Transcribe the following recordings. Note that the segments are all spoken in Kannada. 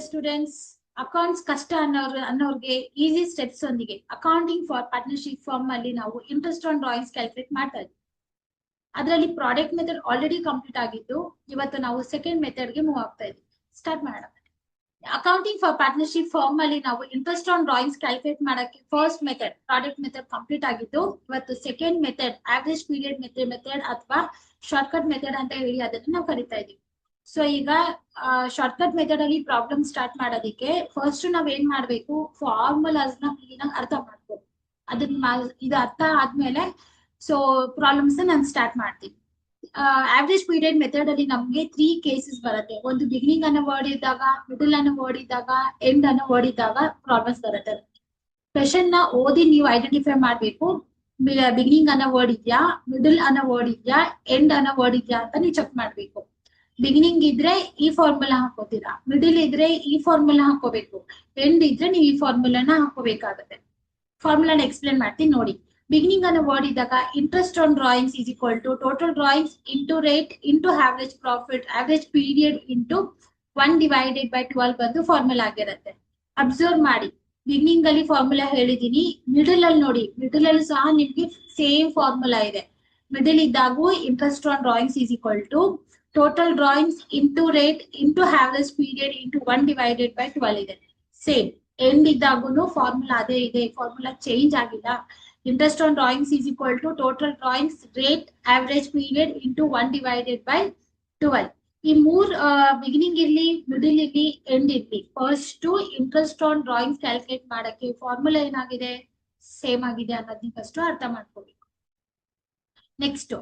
ಸ್ಟೂಡೆಂಟ್ಸ್, ಅಕೌಂಟ್ಸ್ ಕಷ್ಟ ಅನ್ನೋರ್ಗೆ ಈಸಿ ಸ್ಟೆಪ್ಸ್ ಒಂದಿಗೆ ಅಕೌಂಟಿಂಗ್ ಫಾರ್ ಪಾರ್ಟ್ನರ್ಶಿಪ್ ಫಾರ್ಮ್ ಅಲ್ಲಿ ನಾವು ಇಂಟ್ರೆಸ್ಟ್ ಆನ್ ಡ್ರಾಯಿಂಗ್ಸ್ ಕ್ಯಾಲ್ಕುಲೇಟ್ ಮಾಡ್ತಾ ಇದ್ವಿ. ಅದರಲ್ಲಿ ಪ್ರಾಡಕ್ಟ್ ಮೆಥಡ್ ಆಲ್ರೆಡಿ ಕಂಪ್ಲೀಟ್ ಆಗಿದ್ದು, ಇವತ್ತು ನಾವು ಸೆಕೆಂಡ್ ಮೆಥಡ್ ಗೆ ಮೂವ್ ಆಗ್ತಾ ಇದ್ವಿ. ಸ್ಟಾರ್ಟ್ ಮಾಡೋಣ. ಅಕೌಂಟಿಂಗ್ ಫಾರ್ ಪಾರ್ಟ್ನರ್ಶಿಪ್ ಫಾರ್ಮ್ ಅಲ್ಲಿ ನಾವು ಇಂಟ್ರೆಸ್ಟ್ ಆನ್ ಡ್ರಾಯಿಂಗ್ಸ್ ಕ್ಯಾಲ್ಕುಲೇಟ್ ಮಾಡಕ್ಕೆ first method product method complete ಆಗಿದ್ದು, ಇವತ್ತು second method average period method ಅಥವಾ ಶಾರ್ಟ್ಕಟ್ ಮೆಥಡ್ ಅಂತ ಹೇಳಿ ಅದನ್ನ ನಾವು ಕರಿತಾ ಇದೀವಿ. ಸೊ ಈಗ ಶಾರ್ಟ್ಕಟ್ ಮೆಥಡ್ ಅಲ್ಲಿ ಪ್ರಾಬ್ಲಮ್ ಸ್ಟಾರ್ಟ್ ಮಾಡೋದಿಕ್ಕೆ ಫಸ್ಟ್ ನಾವ್ ಏನ್ ಮಾಡ್ಬೇಕು, ಫಾರ್ಮುಲಾಸ್ ನ ಕ್ಲೀನ್ ಆಗಿ ಅರ್ಥ ಮಾಡ್ಬೇಕು. ಅದನ್ನ ಇದು ಅರ್ಥ ಆದ್ಮೇಲೆ ಸೊ ಪ್ರಾಬ್ಲಮ್ಸ್ ನಾನು ಸ್ಟಾರ್ಟ್ ಮಾಡ್ತೀನಿ. ಆವರೇಜ್ ಪೀರಿಯಡ್ ಮೆಥಡ್ ಅಲ್ಲಿ ನಮ್ಗೆ 3 ಕೇಸಸ್ ಬರುತ್ತೆ. ಒಂದು ಬಿಗಿನಿಂಗ್ ಅನ್ನೋ ವರ್ಡ್ ಇದ್ದಾಗ, ಮಿಡಲ್ ಅನ್ನೋ ವರ್ಡ್ ಇದ್ದಾಗ, ಎಂಡ್ ಅನ್ನೋ ವರ್ಡ್ ಇದ್ದಾಗ ಪ್ರಾಬ್ಲಮ್ಸ್ ಬರುತ್ತೆ. ಕ್ವೆಶನ್ ನ ಓದಿ ನೀವು ಐಡೆಂಟಿಫೈ ಮಾಡ್ಬೇಕು. ಬಿಗಿನಿಂಗ್ ಅನ್ನೋ ವರ್ಡ್ ಇದ್ಯಾ, ಮಿಡಲ್ ಅನ್ನೋ ವರ್ಡ್ ಇದ್ಯಾ, ಎಂಡ್ ಅನ್ನೋ ವರ್ಡ್ ಇದ್ಯಾ ಅಂತ ನೀವು ಚೆಕ್ ಮಾಡ್ಬೇಕು. ಬಿಗಿನಿಂಗ್ ಇದ್ರೆ ಈ ಫಾರ್ಮುಲಾ ಹಾಕೋತೀರಾ, ಮಿಡಲ್ ಇದ್ರೆ ಈ ಫಾರ್ಮುಲಾ ಹಾಕೋಬೇಕು, ಎಂಡ್ ಇದ್ರೆ ನೀವು ಈ ಫಾರ್ಮುಲಾನ ಹಾಕೋಬೇಕಾಗುತ್ತೆ. ಫಾರ್ಮುಲಾನ ಎಕ್ಸ್ಪ್ಲೇನ್ ಮಾಡ್ತೀನಿ ನೋಡಿ. ಬಿಗಿನಿಂಗ್ ಅನ್ನೋ ವರ್ಡ್ ಇದ್ದಾಗ interest on drawings is equal to total drawings into rate into average profit average period into 1/12 ಬಂದು ಫಾರ್ಮುಲಾ ಆಗಿರುತ್ತೆ. ಅಬ್ಸರ್ವ್ ಮಾಡಿ, ಬಿಗಿನಿಂಗ್ ಅಲ್ಲಿ ಫಾರ್ಮುಲಾ ಹೇಳಿದೀನಿ, ಮಿಡಲ್ ಅಲ್ಲಿ ನೋಡಿ, ಮಿಡಲ್ ಅಲ್ಲಿ ಸಹ ನಿಮ್ಗೆ ಸೇಮ್ ಫಾರ್ಮುಲಾ ಇದೆ. ಮಿಡಲ್ ಇದ್ದಾಗೂ interest on drawings is equal to total drawings into rate into average period into 1/12 ಇದೆ. ಸೇಮ್ ಎಂಡ್ ಇದ್ದಾಗೂ ಫಾರ್ಮುಲಾ ಅದೇ ಇದೆ, ಫಾರ್ಮುಲಾ ಚೇಂಜ್ ಆಗಿಲ್ಲ. Interest on drawings is equal to total drawings rate average period into 1/12. ಈ ಮೂರ್ ಬಿಗಿನಿಂಗ್ ಇರ್ಲಿ, ಮಿಡಲ್ ಇರ್ಲಿ, ಎಂಡ್ ಇರ್ಲಿ, first interest on drawings calculate ಮಾಡಕ್ಕೆ ಫಾರ್ಮುಲಾ ಏನಾಗಿದೆ, ಸೇಮ್ ಆಗಿದೆ ಅನ್ನೋದನ್ನ ಫಸ್ಟ್ ಅರ್ಥ ಮಾಡ್ಕೋಬೇಕು. ನೆಕ್ಸ್ಟ್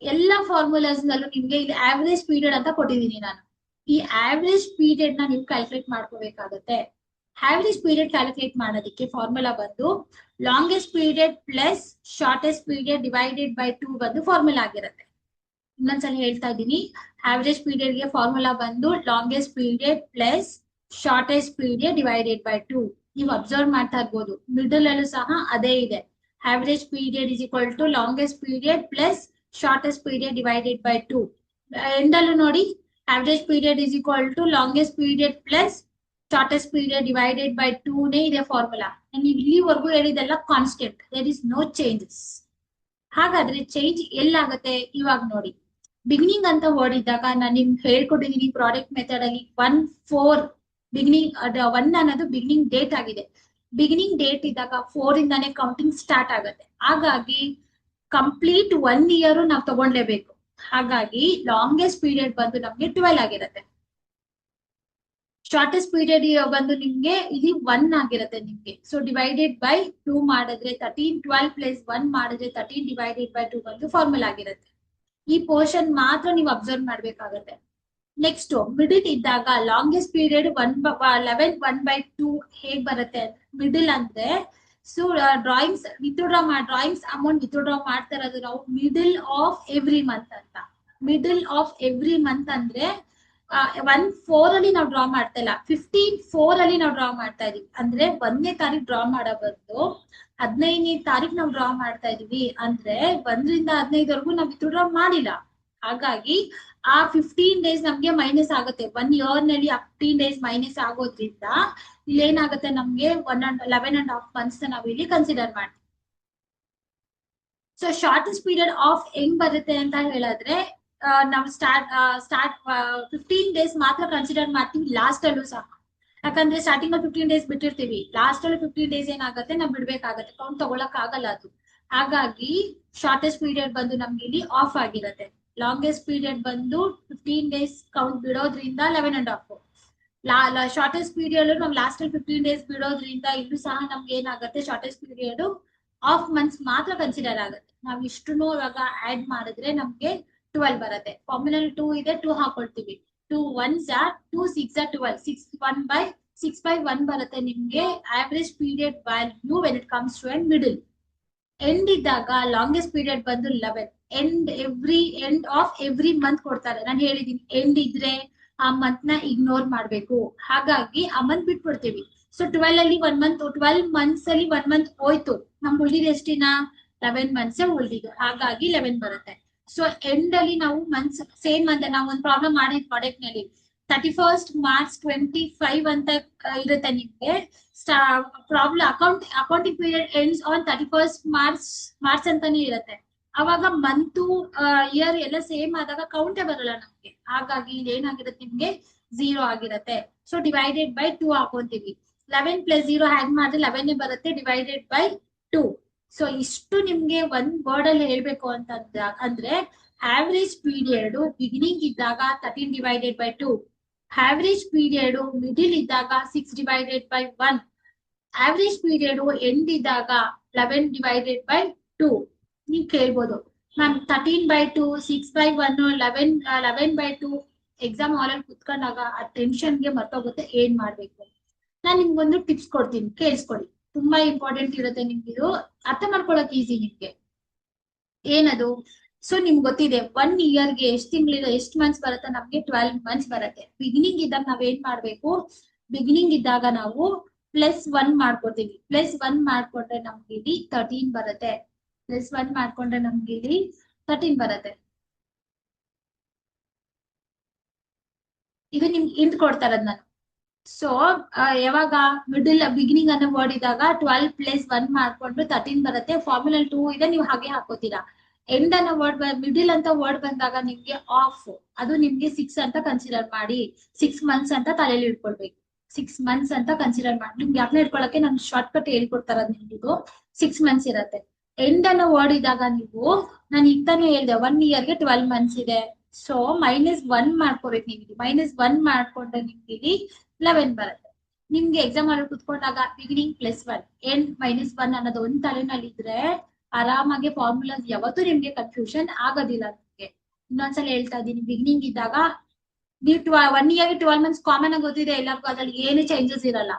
ಎಲ್ಲಾ ಫಾರ್ಮುಲಾಸ್ ನಲ್ಲೂ ನಿಮ್ಗೆ ಇಲ್ಲಿ ಆವರೇಜ್ ಪೀರಿಯಡ್ ಅಂತ ಕೊಟ್ಟಿದ್ದೀನಿ ನಾನು. ಈ ಆವರೇಜ್ ಪೀರಿಯಡ್ ನ ನೀವು ಕ್ಯಾಲ್ಕುಲೇಟ್ ಮಾಡ್ಕೋಬೇಕಾಗತ್ತೆ. ಆವರೇಜ್ ಪೀರಿಯಡ್ ಕ್ಯಾಲ್ಕುಲೇಟ್ ಮಾಡೋದಕ್ಕೆ ಫಾರ್ಮುಲಾ ಬಂದು longest period plus shortest period divided by 2 ಬಂದು ಫಾರ್ಮುಲಾ ಆಗಿರುತ್ತೆ. ಇನ್ನೊಂದ್ಸಲ ಹೇಳ್ತಾ ಇದ್ದೀನಿ, ಆವರೇಜ್ ಪೀರಿಯಡ್ ಗೆ ಫಾರ್ಮುಲಾ ಬಂದು longest period plus shortest period divided by 2. ನೀವು ಅಬ್ಸರ್ವ್ ಮಾಡ್ತಾ ಇರ್ಬೋದು, ಮಿಡಲ್ ಅಲ್ಲೂ ಸಹ ಅದೇ ಇದೆ. Average period is equal to longest period plus shortest period divided by 2. End ಅಲ್ಲೂ ನೋಡಿ, average period is equal to longest period plus shortest period divided by 2 ನೇ ಇದೆ ಫಾರ್ಮುಲಾ. ನಾನು ಇಲ್ಲಿವರೆಗೂ ಹೇಳಿದೆಲ್ಲ constant, there is no changes. ಹಾಗಾದ್ರೆ ಚೇಂಜ್ ಎಲ್ಲಾಗತ್ತೆ ಇವಾಗ ನೋಡಿ. ಬಿಗಿನಿಂಗ್ ಅಂತ ವರ್ಡ್ ಇದ್ದಾಗ ನಾನು ನಿಮ್ಗೆ ಹೇಳ್ಕೊಟ್ಟಿದ್ದೀನಿ ಪ್ರಾಡಕ್ಟ್ ಮೆಥಡ್ ಅಲ್ಲಿ 1/4 ಬಿಗಿನಿಂಗ್ 1 ಅನ್ನೋದು ಬಿಗಿನಿಂಗ್ ಡೇಟ್ ಆಗಿದೆ. ಬಿಗಿನಿಂಗ್ ಡೇಟ್ ಇದ್ದಾಗ 4 ಇಂದಾನೆ ಕೌಂಟಿಂಗ್ ಸ್ಟಾರ್ಟ್ ಆಗುತ್ತೆ. ಹಾಗಾಗಿ ಕಂಪ್ಲೀಟ್ 1 ಇಯರ್ ನಾವು ತಗೊಂಡ್ಲೇಬೇಕು. ಹಾಗಾಗಿ ಲಾಂಗೆಸ್ಟ್ ಪೀರಿಯಡ್ ಬಂದು ನಮ್ಗೆ 12 ಆಗಿರುತ್ತೆ. ಶಾರ್ಟೆಸ್ಟ್ ಪೀರಿಯಡ್ ಬಂದು ನಿಮ್ಗೆ ಇಲ್ಲಿ 1 ಆಗಿರುತ್ತೆ ನಿಮ್ಗೆ. ಸೊ ಡಿವೈಡೆಡ್ ಬೈ 2 ಮಾಡಿದ್ರೆ 13, 12 ಪ್ಲಸ್ 1 ಮಾಡಿದ್ರೆ 13 ಡಿವೈಡೆಡ್ ಬೈ 2 ಬಂದು ಫಾರ್ಮುಲಾ ಆಗಿರುತ್ತೆ. ಈ ಪೋರ್ಷನ್ ಮಾತ್ರ ನೀವು ಅಬ್ಸರ್ವ್ ಮಾಡ್ಬೇಕಾಗತ್ತೆ. ನೆಕ್ಸ್ಟ್ ಮಿಡಲ್ ಇದ್ದಾಗ ಲಾಂಗೆಸ್ಟ್ ಪೀರಿಯಡ್ 11 1/2 ಹೇಗ್ ಬರುತ್ತೆ ಮಿಡಲ್ ಅಂದ್ರೆ, so drawings drawings amount withdraw ಮಾಡ್ತಾ ಇರೋದು ನಾವು ಮಿಡಲ್ ಆಫ್ ಎವ್ರಿ ಮಂತ್ ಅಂತ. ಮಿಡಲ್ ಆಫ್ ಎವ್ರಿ ಮಂತ್ ಅಂದ್ರೆ 1/4 ಅಲ್ಲಿ ನಾವು ಡ್ರಾ ಮಾಡ್ತಾ ಇಲ್ಲ, 15/4 ಅಲ್ಲಿ ನಾವು ಡ್ರಾ ಮಾಡ್ತಾ ಇದೀವಿ. ಅಂದ್ರೆ 1ನೇ ತಾರೀಕು ಡ್ರಾ ಮಾಡೋ ಬದಲು 15ನೇ ತಾರೀಕು ನಾವು ಡ್ರಾ ಮಾಡ್ತಾ ಇದೀವಿ. ಅಂದ್ರೆ 1 ರಿಂದ 15ವರೆಗೂ ನಾವು ವಿತ್ಡ್ರಾ ಮಾಡಿಲ್ಲ. ಹಾಗಾಗಿ ಆ 15 ಡೇಸ್ ನಮ್ಗೆ ಮೈನಸ್ ಆಗುತ್ತೆ. 1 ಇಯರ್ ನಲ್ಲಿ 15 ಡೇಸ್ ಮೈನಸ್ ಆಗೋದ್ರಿಂದ ಇಲ್ಲಿ ಏನಾಗುತ್ತೆ, ನಮ್ಗೆ 11.5 ಮಂತ್ಸ್ ನಾವು ಇಲ್ಲಿ ಕನ್ಸಿಡರ್ ಮಾಡ್ತೀವಿ. ಸೊ ಶಾರ್ಟೆಸ್ಟ್ ಪೀರಿಯಡ್ ಆಫ್ ಹೆಂಗ್ ಬರುತ್ತೆ ಅಂತ ಹೇಳಿದ್ರೆ, ನಾವು ಸ್ಟಾರ್ಟ್ 15 ಡೇಸ್ ಮಾತ್ರ ಕನ್ಸಿಡರ್ ಮಾಡ್ತೀವಿ ಲಾಸ್ಟ್ ಅಲ್ಲೂ ಸಹ. ಯಾಕಂದ್ರೆ ಸ್ಟಾರ್ಟಿಂಗ್ ಅಲ್ಲಿ 15 ಡೇಸ್ ಬಿಟ್ಟಿರ್ತೀವಿ, ಲಾಸ್ಟ್ ಅಲ್ಲಿ 15 ಡೇಸ್ ಏನಾಗುತ್ತೆ ನಾವು ಬಿಡ್ಬೇಕಾಗತ್ತೆ, ಕೌಂಟ್ ತಗೊಳಕ್ ಆಗಲ್ಲ ಅದು. ಹಾಗಾಗಿ ಶಾರ್ಟೆಸ್ಟ್ ಪೀರಿಯಡ್ ಬಂದು ನಮ್ಗೆ ಇಲ್ಲಿ ಆಫ್ ಆಗಿರುತ್ತೆ. ಲಾಂಗೆಸ್ಟ್ ಪೀರಿಯಡ್ ಬಂದು 15 ಡೇಸ್ ಕೌಂಟ್ ಬಿಡೋದ್ರಿಂದ 11.5. ಶಾರ್ಟೆಸ್ಟ್ ಪೀರಿಯಡ್ ನಾವು ಲಾಸ್ಟ್ ಅಲ್ಲಿ 15 ಡೇಸ್ ಬಿಡೋದ್ರಿಂದ ಇಲ್ಲೂ ಸಹ ನಮ್ಗೆ ಏನಾಗುತ್ತೆ, ಶಾರ್ಟೆಸ್ಟ್ ಪೀರಿಯಡ್ ಆಫ್ ಮಂತ್ಸ್ ಮಾತ್ರ ಕನ್ಸಿಡರ್ ಆಗುತ್ತೆ. ನಾವ್ ಇಷ್ಟನ್ನು ಇವಾಗ ಆಡ್ ಮಾಡಿದ್ರೆ ನಮ್ಗೆ 12 ಬರುತ್ತೆ. ಫಾರ್ಮುಲಾ 2 ಇದೆ, 2 ಹಾಕೊಳ್ತೀವಿ. 2 1s are 2 6 are 12. 6/1 ಬರುತ್ತೆ ನಿಮ್ಗೆ average period value when it comes to and middle. End ಇದ್ದಾಗ ಲಾಂಗೆಸ್ಟ್ ಪೀರಿಯಡ್ ಬಂದು 11. ಎಂಡ್ ಆಫ್ ಎವ್ರಿ ಮಂತ್ ಕೊಡ್ತಾರೆ. ನಾನು ಹೇಳಿದೀನಿ, ಎಂಡ್ ಇದ್ರೆ ಆ ಮಂತ್ ನ ಇಗ್ನೋರ್ ಮಾಡ್ಬೇಕು. ಹಾಗಾಗಿ ಆ ಮಂತ್ ಬಿಟ್ಬಿಡ್ತೀವಿ. ಸೊ 12 ಅಲ್ಲಿ 1 ಮಂತ್, 12 ಮಂತ್ಸ್ ಅಲ್ಲಿ 1 ಮಂತ್ ಹೋಯ್ತು. ನಮ್ಗೆ ಉಳಿದಿದೆ ಎಷ್ಟಿನ 11 ಮಂತ್ಸ್ ಉಳಿದಿದೆ. ಹಾಗಾಗಿ 11 ಬರುತ್ತೆ. ಸೊ ಎಂಡ್ ಅಲ್ಲಿ ನಾವು ಮಂತ್ಸ್ ಸೇಮ್ ಅಂತ ನಾವು ಒಂದು ಪ್ರಾಬ್ಲಮ್ ಮಾಡಿದ್ ಪ್ರಾಡಕ್ಟ್ ನಲ್ಲಿ 31st March 25 ಅಂತ ಇರುತ್ತೆ ನಿಮ್ಗೆ. Problem accounting period ends on 31st March ಅಂತಾನೆ ಇರುತ್ತೆ. ಅವಾಗ ಮಂತು ಇಯರ್ ಎಲ್ಲ ಸೇಮ್ ಆದಾಗ ಕೌಂಟೇ ಬರಲ್ಲ ನಮ್ಗೆ. ಹಾಗಾಗಿ ಇದೇನಾಗಿರುತ್ತೆ ನಿಮ್ಗೆ 0 ಆಗಿರುತ್ತೆ. So divided by 2 ಹಾಕೊಂತೀವಿ. 11 + 0 ಹ್ಯಾಡ್ ಮಾಡಿದ್ರೆ 11 ಬರುತ್ತೆ, ಡಿವೈಡೆಡ್ ಬೈ 2. ಸೊ ಇಷ್ಟು ನಿಮ್ಗೆ ಒಂದ್ ವರ್ಡ್ ಅಲ್ಲಿ ಹೇಳ್ಬೇಕು ಅಂದ್ರೆ ಆವರೇಜ್ ಪೀರಿಯಡ್ ಬಿಗಿನಿಂಗ್ ಇದ್ದಾಗ 13 divided by 2, average period middle ಇದ್ದಾಗ 6 divided by 1, average period end ಇದ್ದಾಗ 11 ಡಿವೈಡೆಡ್ ಬೈ 2. ನೀವು ಕೇಳ್ಬೋದು ಮ್ಯಾಮ್ 13/2, 6/1, 11/2 ಎಕ್ಸಾಮ್ ಹಾಲ್ ಅಲ್ಲಿ ಕುತ್ಕೊಂಡಾಗ ಆ ಟೆನ್ಷನ್ಗೆ ಮರ್ತೋಗುತ್ತೆ, ಏನ್ ಮಾಡ್ಬೇಕು. ನಾನ್ ನಿಮ್ಗೊಂದು ಟಿಪ್ಸ್ ಕೊಡ್ತೀನಿ, ಕೇಳಿಸ್ಕೊಳ್ಳಿ. ತುಂಬಾ ಇಂಪಾರ್ಟೆಂಟ್ ಇರುತ್ತೆ ನಿಮ್ಗೆ, ಇದು ಅರ್ಥ ಮಾಡ್ಕೊಳಕ್ ಈಸಿ ನಿಮ್ಗೆ. ಏನದು? ಸೊ ನಿಮ್ಗೆ ಗೊತ್ತಿದೆ 1 ಇಯರ್ಗೆ ಎಷ್ಟು ತಿಂಗಳಿದೆ, ಎಷ್ಟು ಮಂತ್ಸ್ ಬರುತ್ತೆ? ನಮ್ಗೆ 12 ಮಂತ್ಸ್ ಬರುತ್ತೆ. ಬಿಗಿನಿಂಗ್ ಇದ್ದಾಗ ನಾವೇನ್ ಮಾಡ್ಬೇಕು? ಬಿಗಿನಿಂಗ್ ಇದ್ದಾಗ ನಾವು +1 ಮಾಡ್ಕೊತೀವಿ. +1 ಮಾಡ್ಕೊಂಡ್ರೆ ನಮ್ಗೆ ಇಲ್ಲಿ 13 ಬರುತ್ತೆ. +1 ಮಾಡ್ಕೊಂಡ್ರೆ ನಮ್ಗೆ ಇಲ್ಲಿ 13 ಬರುತ್ತೆ. ಇದು ನಿಮ್ಗೆ ಇಂಟ್ ಕೊಡ್ತಾರದ್ ನಾನು. ಸೊ ಯಾವಾಗ ಬಿಗಿನಿಂಗ್ ಅನ್ನೋ ವರ್ಡ್ ಇದ್ದಾಗ 12 + 1 ಮಾಡ್ಕೊಂಡು 13 ಬರುತ್ತೆ. ಫಾರ್ಮುಲಲ್ 2 ಇದೆ, ನೀವು ಹಾಗೆ ಹಾಕೋತೀರಾ. ಎಂಡ್ ಅನ್ನೋ ವರ್ಡ್, ಮಿಡಿಲ್ ಅಂತ ವರ್ಡ್ ಬಂದಾಗ ನಿಮ್ಗೆ ಆಫ್, ಅದು ನಿಮ್ಗೆ 6 ಅಂತ ಕನ್ಸಿಡರ್ ಮಾಡಿ. 6 ಮಂತ್ಸ್ ಅಂತ ತಲೆಯಲ್ಲಿ ಇಟ್ಕೊಳ್ಬೇಕು. 6 ಮಂತ್ಸ್ ಅಂತ ಕನ್ಸಿಡರ್ ಮಾಡಿ. ನಿಮ್ಗೆ ಯಾಕೆ ಇಟ್ಕೊಳಕ್ಕೆ ನಾನು ಶಾರ್ಟ್ ಕಟ್ ಹೇಳ್ಕೊಡ್ತಾರ ನಿಮ್ಗೆ. 6 ಮಂತ್ಸ್ ಇರುತ್ತೆ. ಎಂಡ್ ಅನ್ನೋ ವರ್ಡ್ ಇದ್ದಾಗ ನೀವು, ನಾನು ಈಗ ತಾನೇ ಹೇಳ್ದೆ 1 ಇಯರ್ಗೆ 12 ಮಂತ್ಸ್ ಇದೆ. ಸೊ -1 ಮಾಡ್ಕೋಬೇಕು ನೀವು. -1 ಮಾಡ್ಕೊಂಡ್ರೆ ನಿಮ್ಗೆ ಇಲ್ಲಿ 11 ಬರುತ್ತೆ. ನಿಮ್ಗೆ ಎಕ್ಸಾಮ್ ಅಲ್ಲಿ ಕುತ್ಕೊಂಡಾಗ ಬಿಗಿನಿಂಗ್ +1 ಎಂಡ್ -1 ಅನ್ನೋದು ಒಂದ್ ತಲೆನಲ್ಲಿ ಇದ್ರೆ ಆರಾಮಾಗಿ ಫಾರ್ಮುಲಾಸ್ ಯಾವತ್ತೂ ನಿಮ್ಗೆ ಕನ್ಫ್ಯೂಷನ್ ಆಗೋದಿಲ್ಲ ನಿಮ್ಗೆ. ಇನ್ನೊಂದ್ಸಲ ಹೇಳ್ತಾ ಇದ್ದೀನಿ, ಬಿಗಿನಿಂಗ್ ಇದ್ದಾಗ ನೀವು 1 ಇಯರ್ಗೆ 12 ಮಂತ್ಸ್ ಕಾಮನ್ ಆಗಿ ಗೊತ್ತಿದೆ ಎಲ್ಲರಿಗೂ, ಅದ್ರಲ್ಲಿ ಏನು ಚೇಂಜಸ್ ಇರಲ್ಲ.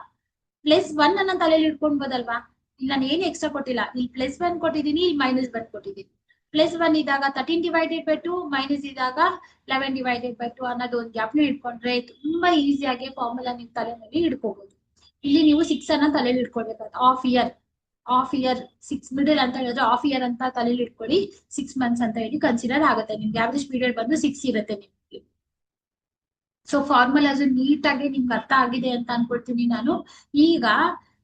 +1 ಅನ್ನೋ ತಲೆಯಲ್ಲಿ ಇಟ್ಕೊಳ್ಬೋದಲ್ವಾ? ಇಲ್ಲಿ ನಾನು ಏನು ಎಕ್ಸ್ಟ್ರಾ ಕೊಟ್ಟಿಲ್ಲ, ಇಲ್ಲಿ +1 ಕೊಟ್ಟಿದ್ದೀನಿ, ಇಲ್ಲಿ -1 ಕೊಟ್ಟಿದ್ದೀನಿ. +1 ಇದ್ದಾಗ 13 ಡಿವೈಡೆಡ್ ಬೈ 2, ಮೈನಸ್ ಇದ್ದಾಗ 11 ಡಿವೈಡೆಡ್ ಬೈ 2 ಅನ್ನೋದು ಒಂದು ಗ್ಯಾಪ್ನ ಇಟ್ಕೊಂಡ್ರೆ ತುಂಬಾ ಈಸಿಯಾಗಿ ಫಾರ್ಮುಲಾ ನಿಮ್ ತಲೆನಲ್ಲಿ ಇಟ್ಕೋಬಹುದು. ಇಲ್ಲಿ ನೀವು 6 ಅನ್ನ ತಲೆಯಲ್ಲಿ ಇಟ್ಕೊಳ್ಬೇಕಾಗುತ್ತೆ. ಆಫ್ ಇಯರ್ 6 ಮಿಡಲ್ ಅಂತ ಹೇಳಿದ್ರೆ ಆಫ್ ಇಯರ್ ಅಂತ ತಲೆಯಲ್ಲಿ ಇಟ್ಕೊಳ್ಳಿ. 6 ಮಂತ್ಸ್ ಅಂತ ಹೇಳಿ ಕನ್ಸಿಡರ್ ಆಗುತ್ತೆ. ನಿಮ್ಗೆ ಆವರೇಜ್ ಪೀರಿಯಡ್ ಬಂದು 6 ಇರುತ್ತೆ ನಿಮ್ಗೆ. ಸೊ ಫಾರ್ಮುಲಾಸ್ ನೀಟಾಗಿ ನಿಮ್ಗೆ ಅರ್ಥ ಆಗಿದೆ ಅಂತ ಅನ್ಕೊಳ್ತೀನಿ ನಾನು. ಈಗ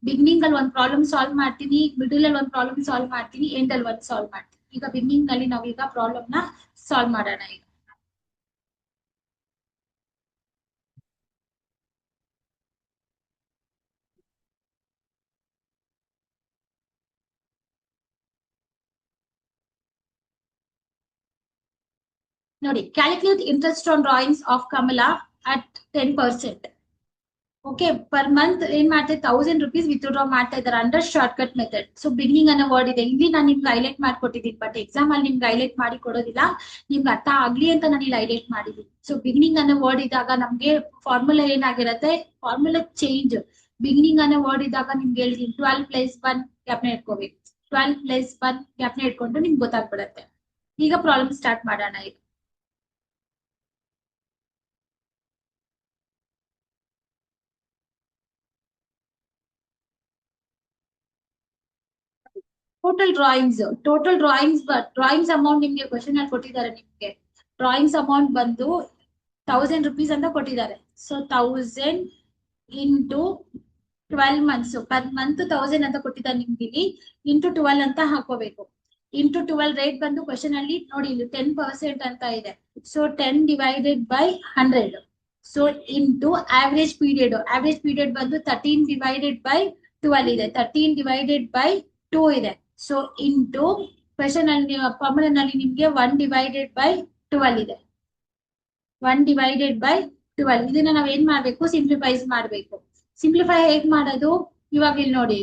ಬಿಗಿನಿಂಗ್ ಅಲ್ಲಿ ಒಂದ್ ಪ್ರಾಬ್ಲಮ್ ಸಾಲ್ವ್ ಮಾಡ್ತೀನಿ, ಮಿಡಲ್ ಅಲ್ಲಿ ಒಂದ್ ಪ್ರಾಬ್ಲಮ್ ಸಾಲ್ವ್ ಮಾಡ್ತೀನಿ, ಎಂಡ್ ಅಲ್ಲಿ ಒಂದ್ ಸಾಲ್ವ್ ಮಾಡ್ತೀನಿ. ಈಗ ಬಿಗಿನಿಂಗ್ ಅಲ್ಲಿ ನಾವೀಗ ಪ್ರಾಬ್ಲಮ್ ನ ಸಾಲ್ವ್ ಮಾಡೋಣ. ಈಗ ನೋಡಿ, calculate interest on drawings of Kamala at 10%. Okay, per month ಏನ್ ಮಾಡ್ತಾ 1000 rupees ವಿತ್ಡ್ರಾ ಮಾಡ್ತಾ ಇದ್ದಾರೆ under short cut method. So beginning ಅನ್ನೋ ವರ್ಡ್ ಇದೆ, ಇಲ್ಲಿ ನಾನು ನಿಮ್ಗೆ ಹೈಲೈಟ್ ಮಾಡ್ಕೊಟ್ಟಿದ್ದೀನಿ. ಬಟ್ ಎಕ್ಸಾಮ್ ಅಲ್ಲಿ ನಿಮ್ಗೆ ಹೈಲೈಟ್ ಮಾಡಿ ಕೊಡೋದಿಲ್ಲ, ನಿಮ್ಗೆ ಅರ್ಥ ಆಗ್ಲಿ ಅಂತ ನಾನು ಇಲ್ಲಿ ಹೈಲೈಟ್ ಮಾಡಿದ್ದೀನಿ. ಸೊ ಬಿಗಿನಿಂಗ್ ಅನ್ನೋ ವರ್ಡ್ ಇದ್ದಾಗ ನಮ್ಗೆ ಫಾರ್ಮುಲಾ ಏನಾಗಿರುತ್ತೆ, ಫಾರ್ಮುಲಾ ಚೇಂಜ್. ಬಿಗಿನಿಂಗ್ ಅನ್ನೋ ವರ್ಡ್ ಇದ್ದಾಗ ನಿಮ್ಗೆ ಹೇಳ್ತೀನಿ 12 + 1 ಗ್ಯಾಪ್ನ ಇಟ್ಕೋಬೇಕು. 12 + 1 ಗ್ಯಾಪ್ನ ಇಟ್ಕೊಂಡು ನಿಮ್ಗೆ ಗೊತ್ತಾಗ್ಬಿಡತ್ತೆ. ಈಗ ಪ್ರಾಬ್ಲಮ್ ಸ್ಟಾರ್ಟ್ ಮಾಡೋಣ. ಈಗ ಟೋಟಲ್ ಡ್ರಾಯಿಂಗ್ಸ್ ಅಮೌಂಟ್ ನಿಮ್ಗೆ ಕ್ವಶನ್ ಅಲ್ಲಿ ಕೊಟ್ಟಿದ್ದಾರೆ. ನಿಮ್ಗೆ ಡ್ರಾಯಿಂಗ್ಸ್ ಅಮೌಂಟ್ ಬಂದು 1000 rupees ಅಂತ ಕೊಟ್ಟಿದ್ದಾರೆ. So 1000 into 12 months, per month 1000 ಅಂತ ಕೊಟ್ಟಿದ್ದಾರೆ ನಿಮ್ಗೆ. ಇಲ್ಲಿ ಇಂಟು 12 ಅಂತ ಹಾಕೋಬೇಕು. ಇಂಟು 12 ರೇಟ್ ಬಂದು ಕ್ವಶನ್ ಅಲ್ಲಿ ನೋಡಿ, ಇಲ್ಲಿ 10% ಅಂತ ಇದೆ. So 10 divided by 100. So into average period ಬಂದು 13 ಡಿವೈಡೆಡ್ ಬೈ 12 ಇದೆ. 13 ಡಿವೈಡೆಡ್ ಬೈ 2 ಇದೆ. ಸೊ ಇಂಟು ಕ್ವೆಶನ್ ಅಲ್ಲಿ ಫಾರ್ಮುಲಾನಲ್ಲಿ ನಿಮ್ಗೆ 1 ಡಿವೈಡೆಡ್ ಬೈ 12 ಇದೆ. 1 ಡಿವೈಡೆಡ್ ಬೈ 12 ಇದನ್ನ ನಾವ್ ಏನ್ ಮಾಡ್ಬೇಕು, ಸಿಂಪ್ಲಿಫೈಸ್ ಮಾಡ್ಬೇಕು. ಸಿಂಪ್ಲಿಫೈ ಹೇಗ್ ಮಾಡೋದು, ಇವಾಗ ಇಲ್ಲಿ ನೋಡಿ,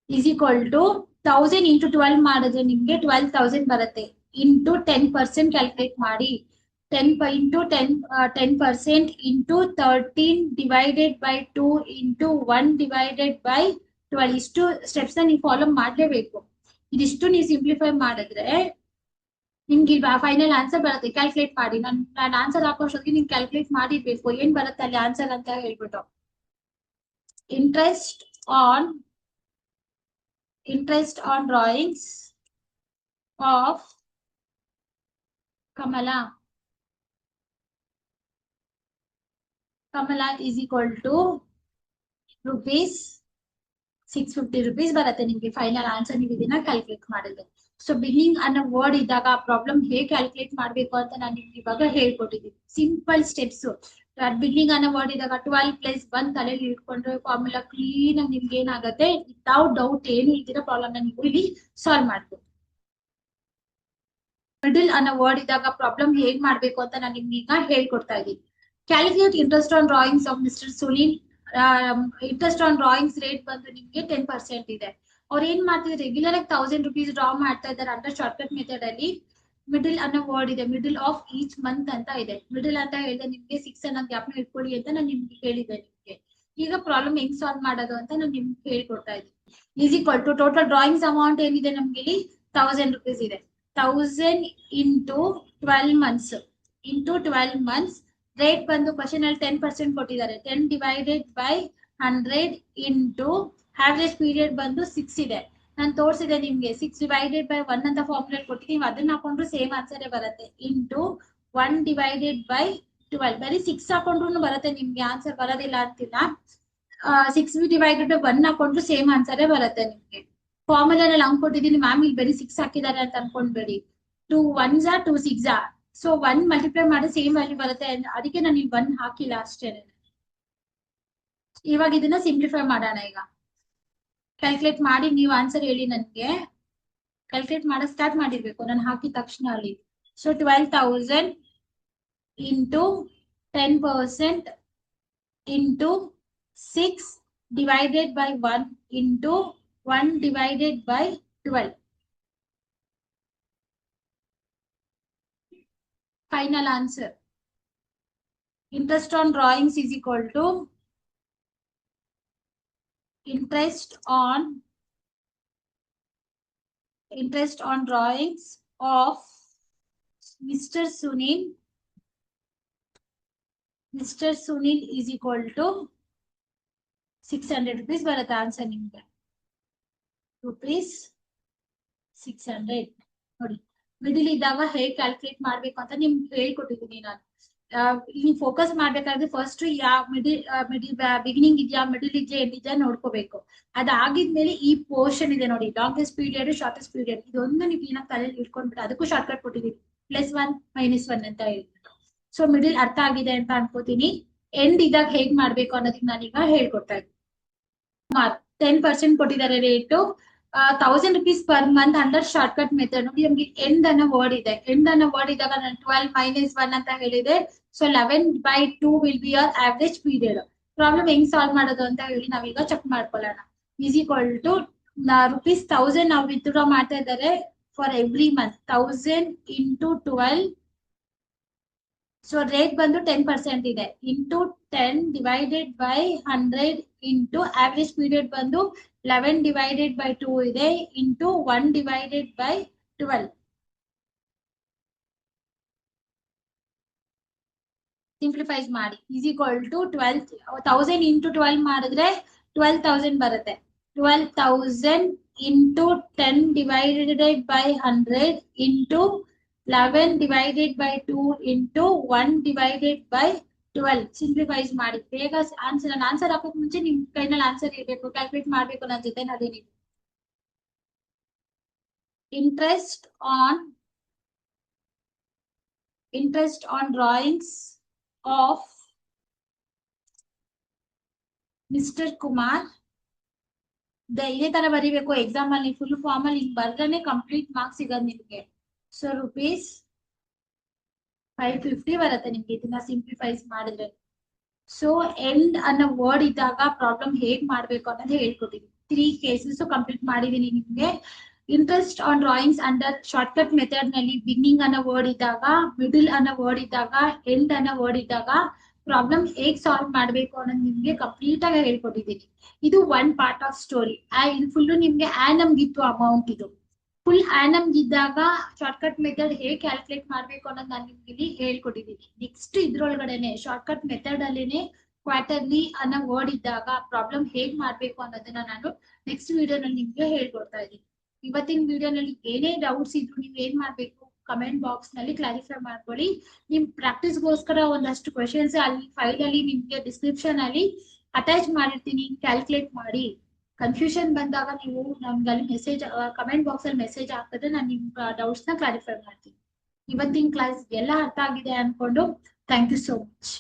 ಈಸ್ ಈಕ್ವಲ್ ಟು 1000 ಇಂಟು 12 ಮಾಡಿದ್ರೆ ನಿಮ್ಗೆ 12,000 ಬರುತ್ತೆ. ಇಂಟು 10% ಕ್ಯಾಲ್ಕುಲೇಟ್ ಮಾಡಿ. 10% into 13 divided by 2 into 1 divided by 12. ಇಷ್ಟು ಸ್ಟೆಪ್ಸ್ ನೀವು ಫಾಲೋ ಮಾಡ್ಲೇಬೇಕು. ಇದಿಷ್ಟು ನೀವು ಸಿಂಪ್ಲಿಫೈ ಮಾಡಿದ್ರೆ ನಿಮ್ಗೆ ಫೈನಲ್ ಆನ್ಸರ್ ಬರುತ್ತೆ. ಕ್ಯಾಲ್ಕುಲೇಟ್ ಮಾಡಿ. ನಾನು ಆನ್ಸರ್ ಹಾಕೋಷ್ಟೊತ್ತಿಗೆ ನೀವು ಕ್ಯಾಲ್ಕುಲೇಟ್ ಮಾಡಿರ್ಬೇಕು ಏನ್ ಬರುತ್ತೆ ಅಲ್ಲಿ ಆನ್ಸರ್ ಅಂತ ಹೇಳ್ಬಿಟ್ಟು. Interest on drawings of Kamala Kamala is equal to rupees 650 rupees ಬರುತ್ತೆ ನಿಮ್ಗೆ ಫೈನಲ್ ಆನ್ಸರ್ ನೀವು ಇದನ್ನ ಕ್ಯಾಲ್ಕುಲೇಟ್ ಮಾಡಿದ್ರೆ. ಸೊ ಬಿಗಿನಿಂಗ್ ಅನ್ನೋ ವರ್ಡ್ ಇದ್ದಾಗ ಪ್ರಾಬ್ಲಮ್ ಹೇಗೆ ಕ್ಯಾಲ್ಕುಲೇಟ್ ಮಾಡ್ಬೇಕು ಅಂತ ನಾನು ನಿಮ್ಗೆ ಇವಾಗ ಹೇಳ್ಕೊಟ್ಟಿದ್ದೀನಿ. Simple steps. ಬಿಗಿನಿಂಗ್ ಅನ್ನೋ ವರ್ಡ್ ಇದ್ದಾಗ 12 ಪ್ಲಸ್ 1 ತಲೆಯಲ್ಲಿ ಇಟ್ಕೊಂಡ್ರೆ ಫಾರ್ಮುಲಾ ಕ್ಲೀನ್ ಆಗಿ ನಿಮ್ಗೆ ಏನಾಗುತ್ತೆ ವಿತೌಟ್ ಡೌಟ್ ಏನು ಇಲ್ದಿರೋ ಪ್ರಾಬ್ಲಮ್ ನೀವು ಇಲ್ಲಿ ಸಾಲ್ವ್ ಮಾಡ್ಬೋದು. ಮಿಡಲ್ ಅನ್ನೋ ವರ್ಡ್ ಇದ್ದಾಗ ಪ್ರಾಬ್ಲಮ್ ಹೇಗ್ ಮಾಡ್ಬೇಕು ಅಂತ ನಾನು ನಿಮ್ಗೆ ಈಗ ಹೇಳ್ಕೊಡ್ತಾ ಇದ್ದೀನಿ. Calculate interest on drawings of mister Sunil. Interest on drawings rate ಬಂದು ನಿಮ್ಗೆ 10% ಇದೆ. ಅವ್ರು ಏನ್ ಮಾಡ್ತಿದ್ದಾರೆ, ರೆಗ್ಯುಲರ್ ಆಗಿ 1000 rupees ಡ್ರಾ ಮಾಡ್ತಾ ಇದ್ದಾರೆ ಅಂಡರ್ ಶಾರ್ಟ್ಕಟ್ ಮೆಥಡ್ ಅಲ್ಲಿ. ಮಿಡಲ್ ಅನ್ನೋ ವರ್ಡ್ ಇದೆ, ಮಿಡಲ್ ಆಫ್ ಈಚ್ ಮಂತ್ ಅಂತ ಇದೆ. ಮಿಡಲ್ ಅಂತ ಹೇಳಿದ್ರೆ ನಿಮ್ಗೆ 6 ಅನ್ನೋ ಗ್ಯಾಪ್ ನ ಇಟ್ಕೊಳ್ಳಿ ಅಂತ ನಾನು ನಿಮ್ಗೆ ಹೇಳಿದ್ದೆ. ನಿಮ್ಗೆ ಈಗ ಪ್ರಾಬ್ಲಮ್ ಹೆಂಗ್ ಸಾಲ್ವ್ ಮಾಡೋದು ಅಂತ ನಾನು ನಿಮ್ಗೆ ಹೇಳ್ಕೊಡ್ತಾ ಇದ್ದೀನಿ. Is equal to total drawings amount ಏನಿದೆ ನಮ್ಗೆ ಇಲ್ಲಿ 1000 rupees ಇದೆ. 1000 into 12 months into 12 months rate ಬಂದು ಕ್ವಶನ್ ಅಲ್ಲಿ 10% ಕೊಟ್ಟಿದ್ದಾರೆ. 10 divided by 100 into average period ಬಂದು 6 ಇದೆ. ನಾನು ತೋರಿಸಿದೆ ನಿಮ್ಗೆ 6 divided by 1 ಅಂತ ಫಾರ್ಮುಲಾ ಕೊಟ್ಟಿದ್ದೀವಿ, ಅದನ್ನ ಹಾಕೊಂಡ್ರು ಸೇಮ್ ಆನ್ಸರೇ ಬರುತ್ತೆ. ಇಂಟು 1 divided by 12 ಬರೀ 6 ಹಾಕೊಂಡ್ರು ಬರುತ್ತೆ, ನಿಮ್ಗೆ ಆನ್ಸರ್ ಬರೋದಿಲ್ಲ ಅಂತಿಲ್ಲ. 6 divided by 1 ಹಾಕೊಂಡ್ರು ಸೇಮ್ ಆನ್ಸರೇ ಬರುತ್ತೆ ನಿಮ್ಗೆ. ಫಾರ್ಮುಲಾನಲ್ಲಿ ಹಂಗ್ ಕೊಟ್ಟಿದ್ದೀನಿ ಮ್ಯಾಮ್, ಇಲ್ಲಿ ಬರೀ 6 ಹಾಕಿದ್ದಾರೆ ಅಂತ ಅನ್ಕೊಂಡ್ಬೇಡಿ. 2 1s 2 6 ಸೊ 1 ಮಲ್ಟಿಪ್ಲೈ ಮಾಡಿ ಸೇಮ್ ವ್ಯಾಲ್ಯೂ ಬರುತ್ತೆ, ಅದಕ್ಕೆ ನಾನು ಇಲ್ಲಿ 1 ಹಾಕಿಲ್ಲ ಅಷ್ಟೇನೆ. ಇವಾಗ ಇದನ್ನ ಸಿಂಪ್ಲಿಫೈ ಮಾಡೋಣ. ಈಗ ಕ್ಯಾಲ್ಕುಲೇಟ್ ಮಾಡಿ ನೀವು ಆನ್ಸರ್ ಹೇಳಿ ನನಗೆ. ಕ್ಯಾಲ್ಕುಲೇಟ್ ಮಾಡಕ್ ಸ್ಟಾರ್ಟ್ ಮಾಡಿರ್ಬೇಕು ನಾನು ಹಾಕಿದ ತಕ್ಷಣ ಅಲ್ಲಿ. So 12,000 into 10% into 6 divided by 1 into 1 divided by 12. Final answer. Interest on drawings is equal to interest on drawings of Mr. Sunil. Mr. Sunil is equal to 600 rupees ಬರುತ್ತೆ ಆನ್ಸರ್ ನಿಮ್ಗೆ. rupees 600 ನೋಡಿ. ಮಿಡಿಲ್ ಇದ್ದಾಗ ಹೇಗೆ ಕ್ಯಾಲ್ಕುಲೇಟ್ ಮಾಡ್ಬೇಕು ಅಂತ ನಿಮ್ಗೆ ಹೇಳ್ಕೊಟ್ಟಿದ್ದೀನಿ ನಾನು. ನೀವು ಫೋಕಸ್ ಮಾಡ್ಬೇಕಾದ್ರೆ ಫಸ್ಟ್ ಯಾವ ಮಿಡಿಲ್ ಬಿಗಿನಿಂಗ್ ಇದೆಯಾ, ಮಿಡಿಲ್ ಇದೆಯಾ, ಎಂಡ್ ಇದೆಯಾ ನೋಡ್ಕೋಬೇಕು. ಅದಾಗಿದ್ಮೇಲೆ ಈ ಪೋರ್ಷನ್ ಇದೆ ನೋಡಿ, ಲಾಂಗೆಸ್ಟ್ ಪೀರಿಯಡ್ ಶಾರ್ಟೆಸ್ಟ್ ಪೀರಿಯಡ್, ಇದೊಂದು ನೀವು ಕ್ಲೀನಾಗಿ ತಲೆಯಲ್ಲಿ ಇಟ್ಕೊಂಡ್ಬಿಟ್ಟು ಅದಕ್ಕೂ ಶಾರ್ಟ್ ಕಟ್ ಕೊಟ್ಟಿದ್ದೀನಿ +1 -1 ಅಂತ ಹೇಳ್ಬಿಟ್ಟು. ಸೊ ಮಿಡಿಲ್ ಅರ್ಥ ಆಗಿದೆ ಅಂತ ಅನ್ಕೋತೀನಿ. ಎಂಡ್ ಇದ್ದಾಗ ಹೇಗ್ ಮಾಡ್ಬೇಕು ಅನ್ನೋದಕ್ಕೆ ನಾನೀಗ ಹೇಳ್ಕೊಡ್ತಾ ಇದ್ದೀನಿ. 10% ಕೊಟ್ಟಿದ್ದಾರೆ rate, 1000 rupees per month under short cut method. ನೋಡಿ ನಮ್ಗೆ ಎಂಡ್ ಅನ್ನೋ ವರ್ಡ್ ಇದೆ. ಎಂಡ್ ಅನ್ನೋ ವರ್ಡ್ ಇದ್ದಾಗ ನಾನು 12 -1 ಅಂತ ಹೇಳಿದೆ. So 11/2 will be our average period. Problem ಹೆಂಗ್ ಸಾಲ್ವ್ ಮಾಡೋದು ಅಂತ ಹೇಳಿ ನಾವೀಗ ಚೆಕ್ ಮಾಡ್ಕೊಳ್ಳೋಣ. ಈಸ್ ಈಕ್ವಲ್ ಟು ₹1000 ನಾವು ವಿತ್ಡ್ರಾ ಮಾಡ್ತಾ ಇದ್ದಾರೆ for every month. 1000 into 12. So rate ಬಂದು 10% ಇದೆ. Into 10 divided by 100 into average period ಬಂದು 11 divided by 2 ಇದೆ. Into 1 divided by 12. ಸಿಂಪ್ಲಿಫೈಸ್ ಮಾಡಿ. ಈಸ್ ಈಕ್ವಲ್ ಟು 1000 into 12 ಮಾಡಿದ್ರೆ 12,000 ಬರುತ್ತೆ. 12,000 into 10 divided by 100 into 11 divided by 2 into 1 divided by 12. Simplifies ಮಾಡಿ ಬೇಗ ಆನ್ಸರ್. ನಾನು ಆನ್ಸರ್ ಹಾಕೋಕ್ ಮುಂಚೆ ನಿಮ್ ಕೈನಲ್ಲಿ ಆನ್ಸರ್ ಇರಬೇಕು, ಕ್ಯಾಲ್ಕುಲೇಟ್ ಮಾಡ್ಬೇಕು ನನ್ನ ಜೊತೆ ಅದೇನಿ. Interest on drawings of mister Kumar. ಇದೇ ತರ ಬರೀಬೇಕು ಎಕ್ಸಾಮ್ ಅಲ್ಲಿ. ಫುಲ್ ಫಾರ್ಮ್ ಅಲ್ಲಿ ಹಿಂಗ್ ಬರ್ದ್ರೆ ಕಂಪ್ಲೀಟ್ ಮಾರ್ಕ್ಸ್ ಸಿಗೋದು ನಿಮ್ಗೆ. ಸೊ rupees 550 ಬರುತ್ತೆ ನಿಮ್ಗೆ ಇದನ್ನ ಸಿಂಪ್ಲಿಫೈಸ್ ಮಾಡಿದ್ರೆ. ಸೊ ಎಂಡ್ ಅನ್ನೋ ವರ್ಡ್ ಇದ್ದಾಗ ಪ್ರಾಬ್ಲಮ್ ಹೇಗ್ ಮಾಡ್ಬೇಕು ಅನ್ನೋದು ಹೇಳ್ಕೊಟ್ಟಿದ್ದೀನಿ. 3 ಕೇಸಸ್ ಕಂಪ್ಲೀಟ್ ಮಾಡಿದೀನಿ ನಿಮ್ಗೆ. Interest on drawings under shortcut method ನಲ್ಲಿ ಬಿಗಿನಿಂಗ್ ಅನ್ನೋ ವರ್ಡ್ ಇದ್ದಾಗ, ಮಿಡಿಲ್ ಅನ್ನೋ ವರ್ಡ್ ಇದ್ದಾಗ, ಎಂಡ್ ಅನ್ನೋ ವರ್ಡ್ ಇದ್ದಾಗ ಪ್ರಾಬ್ಲಮ್ ಹೇಗ್ ಸಾಲ್ವ್ ಮಾಡ್ಬೇಕು ಅನ್ನೋದು ನಿಮ್ಗೆ ಕಂಪ್ಲೀಟ್ ಆಗಿ ಹೇಳ್ಕೊಟ್ಟಿದ್ದೀನಿ. ಇದು 1 ಪಾರ್ಟ್ ಆಫ್ ಸ್ಟೋರಿ. ಇದು ಫುಲ್ ನಿಮ್ಗೆ ನಮ್ಗಿತ್ತು ಅಮೌಂಟ್. ಇದು ಫುಲ್ ನಮ್ಗಿದ್ದಾಗ ಶಾರ್ಟ್ಕಟ್ ಮೆಥಡ್ ಹೇಗೆ ಕ್ಯಾಲ್ಕುಲೇಟ್ ಮಾಡ್ಬೇಕು ಅನ್ನೋದು ನಾನು ನಿಮ್ಗೆ ಇಲ್ಲಿ ಹೇಳ್ಕೊಟ್ಟಿದ್ದೀನಿ. ನೆಕ್ಸ್ಟ್ ಇದ್ರೊಳಗಡೆನೆ ಶಾರ್ಟ್ಕಟ್ ಮೆಥಡ್ ಅಲ್ಲೇನೆ ಕ್ವಾರ್ಟರ್ಲಿ ಅನ್ನೋ ವರ್ಡ್ ಇದ್ದಾಗ ಪ್ರಾಬ್ಲಮ್ ಹೇಗ್ ಮಾಡ್ಬೇಕು ಅನ್ನೋದನ್ನ ನಾನು ನೆಕ್ಸ್ಟ್ ವಿಡಿಯೋನಲ್ಲಿ ನಿಮ್ಗೆ ಹೇಳ್ಕೊಡ್ತಾ ಇದ್ದೀನಿ. ಇವತ್ತಿನ ವಿಡಿಯೋನಲ್ಲಿ ಏನೇ ಡೌಟ್ಸ್ ಇದ್ರು ನೀವು ಏನ್ ಮಾಡ್ಬೇಕು, ಕಮೆಂಟ್ ಬಾಕ್ಸ್ ನಲ್ಲಿ ಕ್ಲಾರಿಫೈ ಮಾಡ್ಕೊಳ್ಳಿ. ನಿಮ್ ಪ್ರಾಕ್ಟೀಸ್ಗೋಸ್ಕರ ಒಂದಷ್ಟು ಕ್ವೆಶನ್ಸ್ ಅಲ್ಲಿ ಫೈಲ್ ಅಲ್ಲಿ ನಿಮ್ಗೆ ಡಿಸ್ಕ್ರಿಪ್ಷನ್ ಅಲ್ಲಿ ಅಟ್ಯಾಚ್ ಮಾಡಿರ್ತೀನಿ, ಕ್ಯಾಲ್ಕುಲೇಟ್ ಮಾಡಿ. ಕನ್ಫ್ಯೂಷನ್ ಬಂದಾಗ ನೀವು ನಮ್ಗೆ ಅಲ್ಲಿ ಮೆಸೇಜ್ ಕಮೆಂಟ್ ಬಾಕ್ಸ್ ಅಲ್ಲಿ ಮೆಸೇಜ್ ಹಾಕಿದ್ರೆ ನಾನು ನಿಮ್ ಡೌಟ್ಸ್ ನ ಕ್ಲಾರಿಫೈ ಮಾಡ್ತೀನಿ. ಇವತ್ತಿನ ಕ್ಲಾಸ್ ಎಲ್ಲ ಅರ್ಥ ಆಗಿದೆ ಅನ್ಕೊಂಡು ಥ್ಯಾಂಕ್ ಯು ಸೋ ಮಚ್.